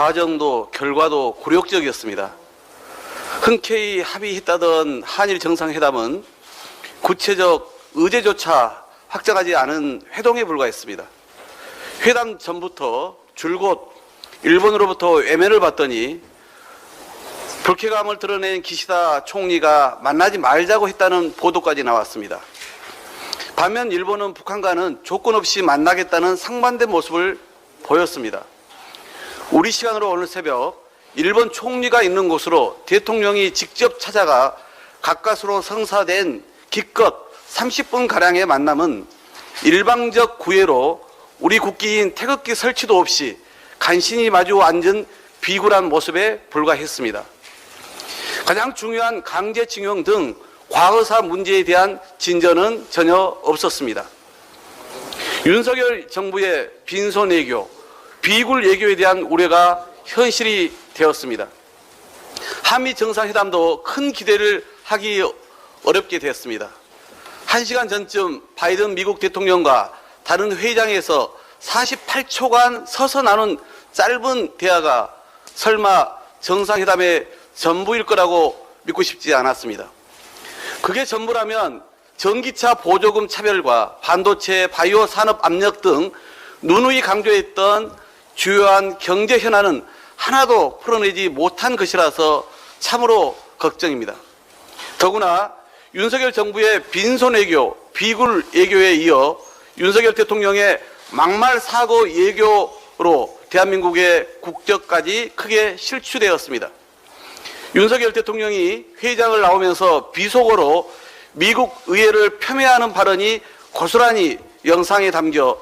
과정도 결과도 굴욕적이었습니다. 흔쾌히 합의했다던 한일 정상회담은 구체적 의제조차 확정하지 않은 회동에 불과했습니다. 회담 전부터 줄곧 일본으로부터 외면을 받더니 불쾌감을 드러낸 기시다 총리가 만나지 말자고 했다는 보도까지 나왔습니다. 반면 일본은 북한과는 조건 없이 만나겠다는 상반된 모습을 보였습니다. 우리 시간으로 오늘 새벽 일본 총리가 있는 곳으로 대통령이 직접 찾아가 가까스로 성사된 기껏 30분가량의 만남은 일방적 구애로 우리 국기인 태극기 설치도 없이 간신히 마주 앉은 비굴한 모습에 불과했습니다. 가장 중요한 강제징용 등 과거사 문제에 대한 진전은 전혀 없었습니다. 윤석열 정부의 빈손 외교, 비굴 외교에 대한 우려가 현실이 되었습니다. 한미 정상회담도 큰 기대를 하기 어렵게 되었습니다. 1시간 전쯤 바이든 미국 대통령과 다른 회의장에서 48초간 서서 나눈 짧은 대화가 설마 정상회담의 전부일 거라고 믿고 싶지 않았습니다. 그게 전부라면 전기차 보조금 차별과 반도체 바이오 산업 압력 등 누누이 강조했던 주요한 경제 현안은 하나도 풀어내지 못한 것이라서 참으로 걱정입니다. 더구나 윤석열 정부의 빈손 외교, 비굴 외교에 이어 윤석열 대통령의 막말 사고 외교로 대한민국의 국적까지 크게 실추되었습니다. 윤석열 대통령이 회의장을 나오면서 비속어로 미국 의회를 폄훼하는 발언이 고스란히 영상에 담겨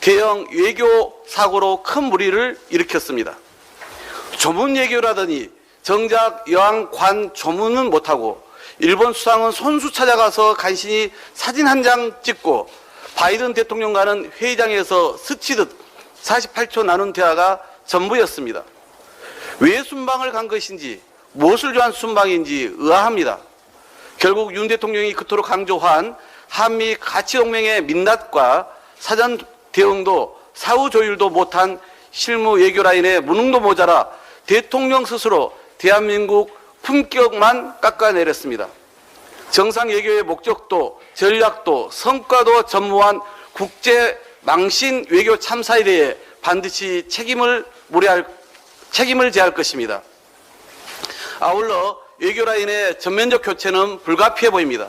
대형 외교 사고로 큰 무리를 일으켰습니다. 조문 외교라더니 정작 여왕관 조문은 못하고 일본 수상은 손수 찾아가서 간신히 사진 한 장 찍고 바이든 대통령과는 회의장에서 스치듯 48초 나눈 대화가 전부였습니다. 왜 순방을 간 것인지 무엇을 위한 순방인지 의아합니다. 결국 윤 대통령이 그토록 강조한 한미 가치동맹의 민낯과 사전 대응도 사후 조율도 못한 실무 외교 라인의 무능도 모자라 대통령 스스로 대한민국 품격만 깎아내렸습니다. 정상 외교의 목적도 전략도 성과도 전무한 국제 망신 외교 참사에 대해 반드시 책임을 지할 것입니다. 아울러 외교 라인의 전면적 교체는 불가피해 보입니다.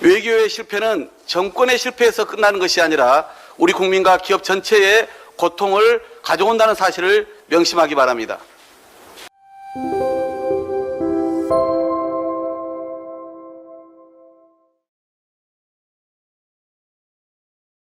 외교의 실패는 정권의 실패에서 끝나는 것이 아니라 우리 국민과 기업 전체의 고통을 가져온다는 사실을 명심하기 바랍니다.